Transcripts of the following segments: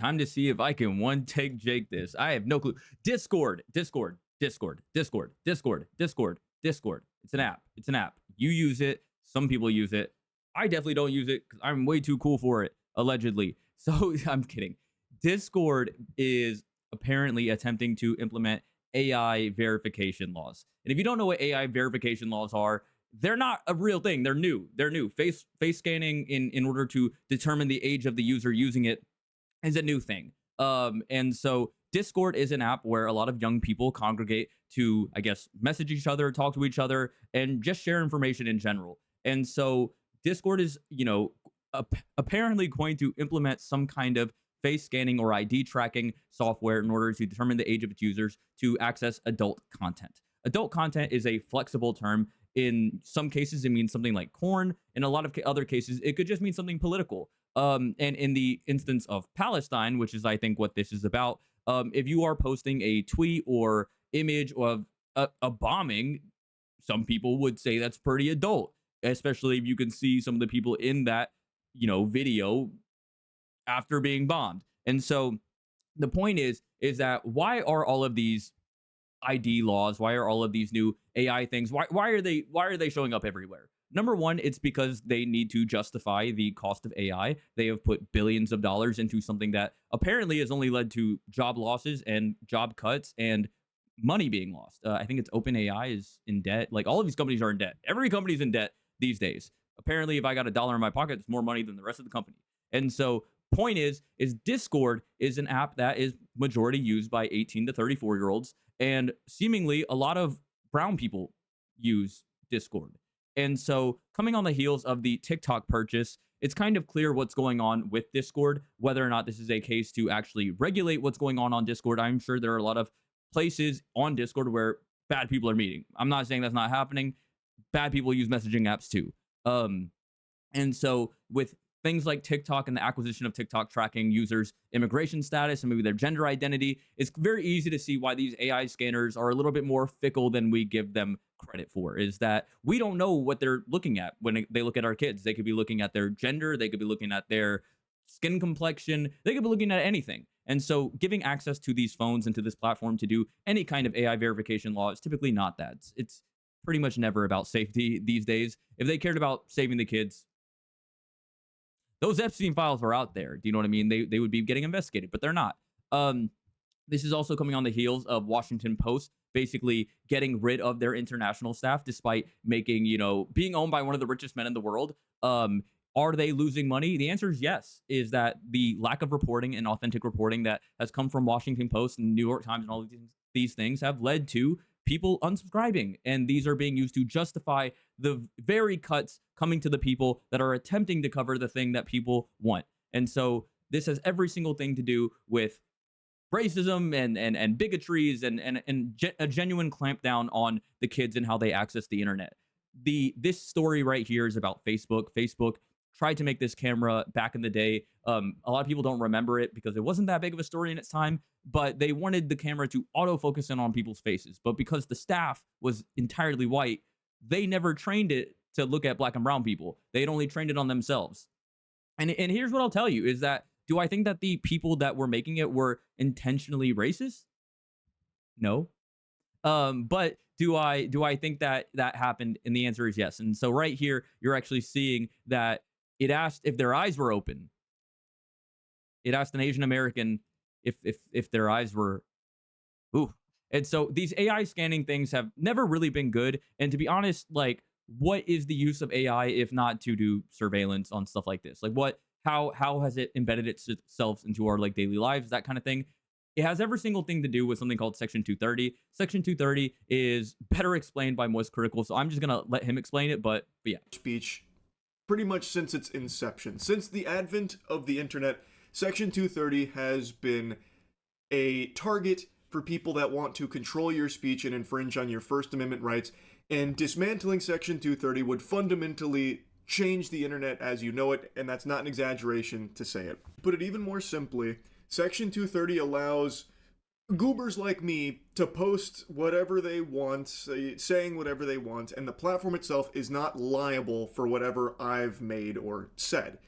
Time to see if I can one take Jake this. I have no clue. Discord, Discord, Discord, Discord, Discord, Discord, Discord. It's an app. It's an app. You use it. Some people use it. I definitely don't use it because I'm way too cool for it, allegedly. So I'm kidding. Discord is apparently attempting to implement AI verification laws. And if you don't know what AI verification laws are, they're not a real thing. They're new. They're new. Face scanning in order to determine the age of the user using it is a new thing. And so Discord is an app where a lot of young people congregate to, I guess, message each other, talk to each other, and just share information in general. And so Discord is, apparently going to implement some kind of face scanning or ID tracking software in order to determine the age of its users to access adult content. Adult content is a flexible term. In some cases, it means something like corn. In a lot of other cases, it could just mean something political. And in the instance of Palestine, which is, I think, what this is about, if you are posting a tweet or image of a bombing, some people would say that's pretty adult, especially if you can see some of the people in that, video after being bombed. And so the point is that why are all of these ID laws, why are all of these new AI things, why are they showing up everywhere? Number one, it's because they need to justify the cost of AI. They have put billions of dollars into something that apparently has only led to job losses and job cuts and money being lost. I think it's OpenAI is in debt. Like, all of these companies are in debt. Every company's in debt these days. Apparently, if I got $1 in my pocket, it's more money than the rest of the company. And so point is Discord is an app that is majority used by 18 to 34-year-olds, and seemingly a lot of brown people use Discord. And so, coming on the heels of the TikTok purchase, it's kind of clear what's going on with Discord, whether or not this is a case to actually regulate what's going on Discord. I'm sure there are a lot of places on Discord where bad people are meeting. I'm not saying that's not happening. Bad people use messaging apps too. And so, with things like TikTok and the acquisition of TikTok tracking users' immigration status and maybe their gender identity, it's very easy to see why these AI scanners are a little bit more fickle than we give them credit for. Is that we don't know what they're looking at when they look at our kids. They could be looking at their gender, they could be looking at their skin complexion, they could be looking at anything. And so giving access to these phones and to this platform to do any kind of AI verification law is typically not that. It's pretty much never about safety these days. If they cared about saving the kids, those Epstein files are out there. Do you know what I mean? They would be getting investigated, but they're not. This is also coming on the heels of Washington Post basically getting rid of their international staff, despite making, being owned by one of the richest men in the world. Are they losing money? The answer is yes. Is that the lack of reporting and authentic reporting that has come from Washington Post and New York Times and all of these things have led to people unsubscribing, and these are being used to justify the very cuts coming to the people that are attempting to cover the thing that people want. And so this has every single thing to do with racism and bigotries and a genuine clampdown on the kids and how they access the internet. This story right here is about Facebook. Facebook tried to make this camera back in the day. A lot of people don't remember it because it wasn't that big of a story in its time, but they wanted the camera to autofocus in on people's faces. But because the staff was entirely white, they never trained it to look at black and brown people. They'd only trained it on themselves. And here's what I'll tell you is that, do I think that the people that were making it were intentionally racist? No. But do I think that that happened? And the answer is yes. And so right here, you're actually seeing that it asked if their eyes were open. It asked an Asian American if their eyes were, ooh. And so these AI scanning things have never really been good. And to be honest, like, what is the use of AI if not to do surveillance on stuff like this? Like, how has it embedded itself into our like daily lives, that kind of thing? It has every single thing to do with something called Section 230. Section 230 is better explained by Moist Critical, so I'm just gonna let him explain it. But yeah, speech pretty much since its inception, since the advent of the internet, Section 230 has been a target for people that want to control your speech and infringe on your First Amendment rights. And dismantling Section 230 would fundamentally change the internet as you know it, and that's not an exaggeration to say it. Put it even more simply, Section 230 allows goobers like me to post whatever they want, saying whatever they want, and the platform itself is not liable for whatever I've made or said.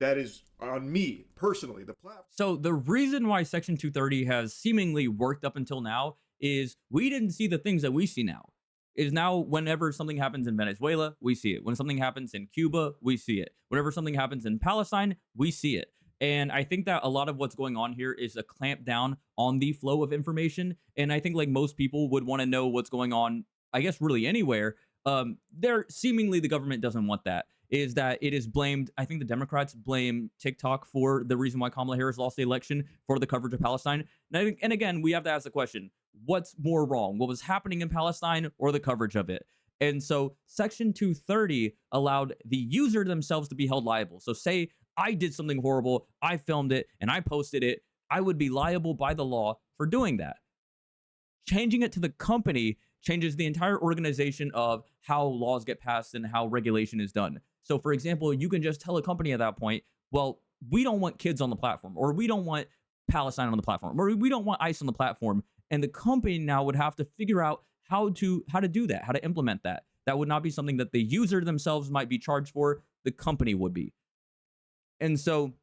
that is on me personally. The platform. So the reason why Section 230 has seemingly worked up until now is we didn't see the things that we see now. Is now whenever something happens in Venezuela, we see it. When something happens in Cuba, we see it. Whenever something happens in Palestine, we see it. And I think that a lot of what's going on here is a clamp down on the flow of information. And I think like most people would want to know what's going on, I guess really anywhere. There seemingly the government doesn't want that. Is that it is blamed? I think the Democrats blame TikTok for the reason why Kamala Harris lost the election for the coverage of Palestine. And again, we have to ask the question: what's more wrong? What was happening in Palestine or the coverage of it? And so Section 230 allowed the user themselves to be held liable. So say I did something horrible, I filmed it, and I posted it, I would be liable by the law for doing that. Changing it to the company changes the entire organization of how laws get passed and how regulation is done. So, for example, you can just tell a company at that point, well, we don't want kids on the platform, or we don't want Palestine on the platform, or we don't want ICE on the platform. And the company now would have to figure out how to do that, how to implement that. That would not be something that the user themselves might be charged for, the company would be. And so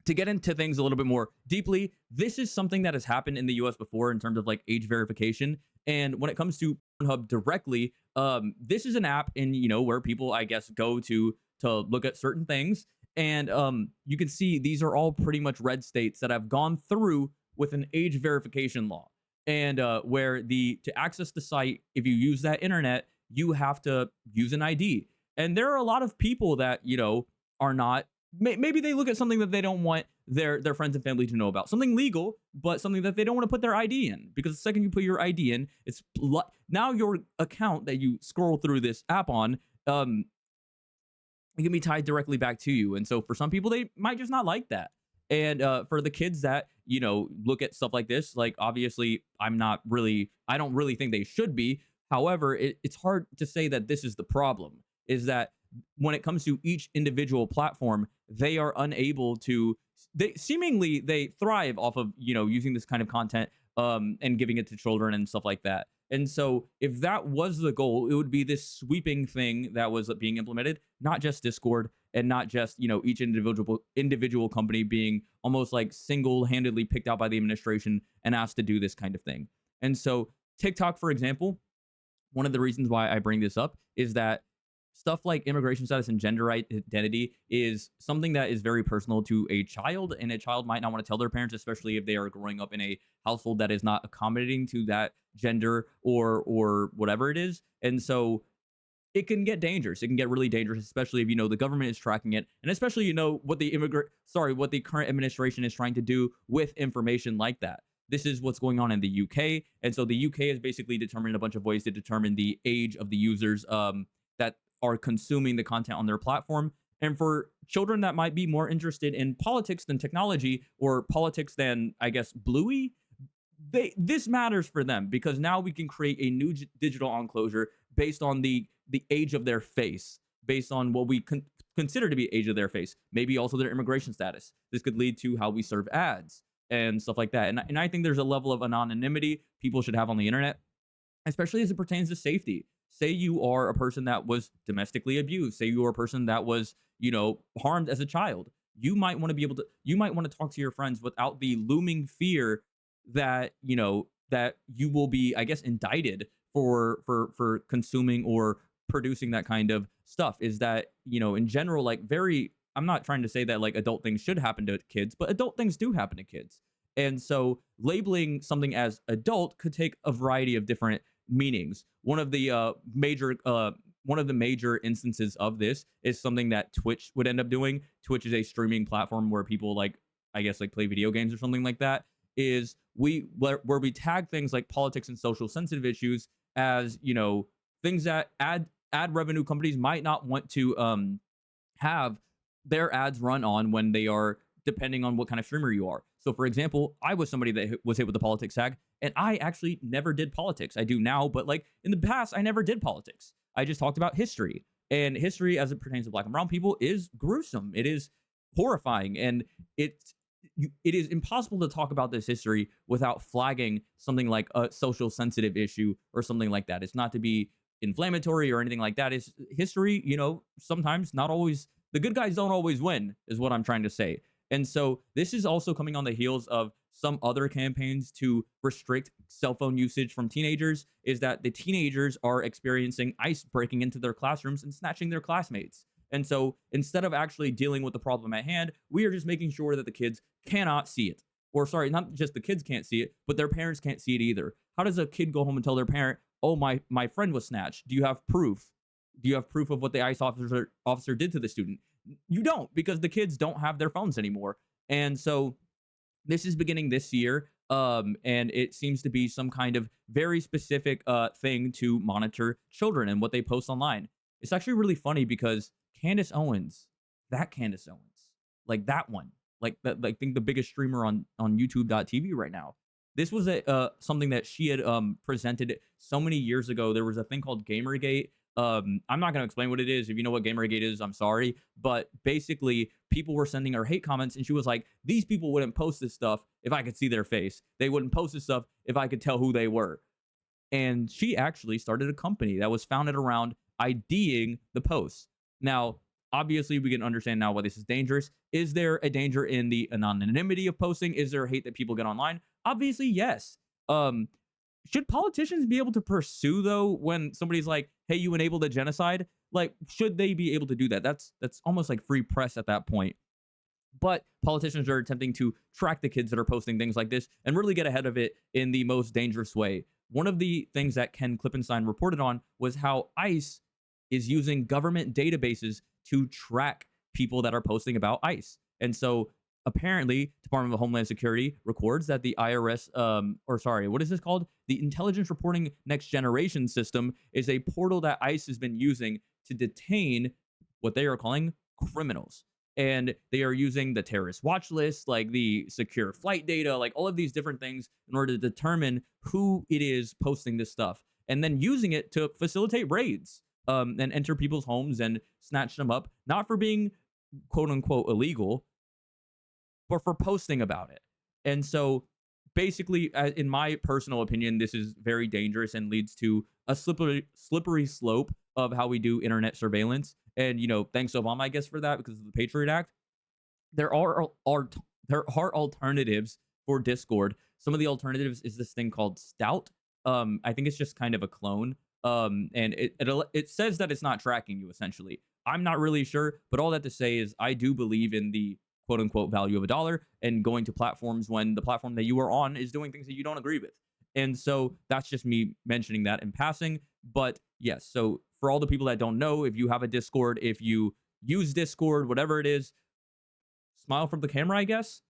to get into things a little bit more deeply, this is something that has happened in the US before in terms of like age verification. And when it comes to Pornhub directly, this is an app in, where people, I guess, go to look at certain things. And you can see these are all pretty much red states that have gone through with an age verification law. And where to access the site, if you use that internet, you have to use an ID. And there are a lot of people that, are not, maybe they look at something that they don't want their friends and family to know about, something legal, but something that they don't want to put their ID in, because the second you put your ID in, it's now your account that you scroll through this app on, it can be tied directly back to you. And so for some people, they might just not like that. And for the kids that, look at stuff like this, like obviously I don't really think they should be. However, it's hard to say that this is the problem, is that when it comes to each individual platform, they are unable to, they thrive off of, using this kind of content and giving it to children and stuff like that. And so if that was the goal, it would be this sweeping thing that was being implemented, not just Discord and not just, each individual company being almost like single-handedly picked out by the administration and asked to do this kind of thing. And so TikTok, for example, one of the reasons why I bring this up is that stuff like immigration status and gender identity is something that is very personal to a child, and a child might not want to tell their parents, especially if they are growing up in a household that is not accommodating to that gender or whatever it is. And so it can get dangerous. It can get really dangerous, especially if the government is tracking it, and especially what the current administration is trying to do with information like that. This is what's going on in the UK, and so the UK has basically determined a bunch of ways to determine the age of the users that are consuming the content on their platform. And for children that might be more interested in politics than technology, or politics than, I guess, Bluey, this matters for them, because now we can create a new digital enclosure based on the age of their face, based on what we consider to be age of their face, maybe also their immigration status. This could lead to how we serve ads and stuff like that. And I think there's a level of anonymity people should have on the internet, especially as it pertains to safety. Say you are a person that was domestically abused. Say you are a person that was, harmed as a child. You might want to talk to your friends without the looming fear that, that you will be, I guess, indicted for consuming or producing that kind of stuff. Is that, in general, like I'm not trying to say that like adult things should happen to kids, but adult things do happen to kids. And so labeling something as adult could take a variety of different meanings. One of the major instances of this is something that Twitch would end up doing. Twitch is a streaming platform where people play video games or something like that. Is where we tag things like politics and social sensitive issues as things that ad revenue companies might not want to have their ads run on when they are, depending on what kind of streamer you are. So, for example, I was somebody that was hit with the politics tag, and I actually never did politics. I do now, but like in the past, I never did politics. I just talked about history, and history as it pertains to Black and brown people is gruesome. It is horrifying, and it is impossible to talk about this history without flagging something like a social sensitive issue or something like that. It's not to be inflammatory or anything like that. It's history, sometimes, not always The good guys don't always win, is what I'm trying to say. And so this is also coming on the heels of some other campaigns to restrict cell phone usage from teenagers, is that the teenagers are experiencing ICE breaking into their classrooms and snatching their classmates. And so instead of actually dealing with the problem at hand, we are just making sure that the kids cannot see it. Or sorry, not just the kids can't see it, but their parents can't see it either. How does a kid go home and tell their parent, "Oh, my friend was snatched. Do you have proof? Do you have proof of what the ICE officer did to the student?" You don't, because the kids don't have their phones anymore. And so this is beginning this year, and it seems to be some kind of very specific thing to monitor children and what they post online. It's actually really funny because Candace Owens, that Candace Owens, like that one, like that, like, think the biggest streamer on YouTube.tv right now. This was a something that she had presented so many years ago. There was a thing called Gamergate. I'm not going to explain what it is. If you know what Gamergate is, I'm sorry. But basically, people were sending her hate comments, and she was like, "These people wouldn't post this stuff if I could see their face. They wouldn't post this stuff if I could tell who they were." And she actually started a company that was founded around IDing the posts. Now, obviously, we can understand now why this is dangerous. Is there a danger in the anonymity of posting? Is there hate that people get online? Obviously, yes. Should politicians be able to pursue, though, when somebody's like, "Hey, you enabled a genocide"? Like, should they be able to do that? That's almost like free press at that point. But politicians are attempting to track the kids that are posting things like this and really get ahead of it in the most dangerous way. One of the things that Ken Klippenstein reported on was how ICE is using government databases to track people that are posting about ICE. And so apparently, Department of Homeland Security records that the IRS, or sorry, what is this called? The Intelligence Reporting Next Generation System is a portal that ICE has been using to detain what they are calling criminals. And they are using the terrorist watch list, like the secure flight data, like all of these different things in order to determine who it is posting this stuff, and then using it to facilitate raids, and enter people's homes and snatch them up, not for being quote unquote illegal, but for posting about it. And so basically, in my personal opinion, this is very dangerous and leads to a slippery slope of how we do internet surveillance. And, thanks Obama, I guess, for that, because of the Patriot Act. There are alternatives for Discord. Some of the alternatives is this thing called Stout. I think it's just kind of a clone. And it says that it's not tracking you, essentially. I'm not really sure, but all that to say is I do believe in the quote unquote value of a dollar and going to platforms when the platform that you are on is doing things that you don't agree with. And so that's just me mentioning that in passing. But yes, so for all the people that don't know, if you have a Discord, if you use Discord, whatever it is, smile from the camera, I guess.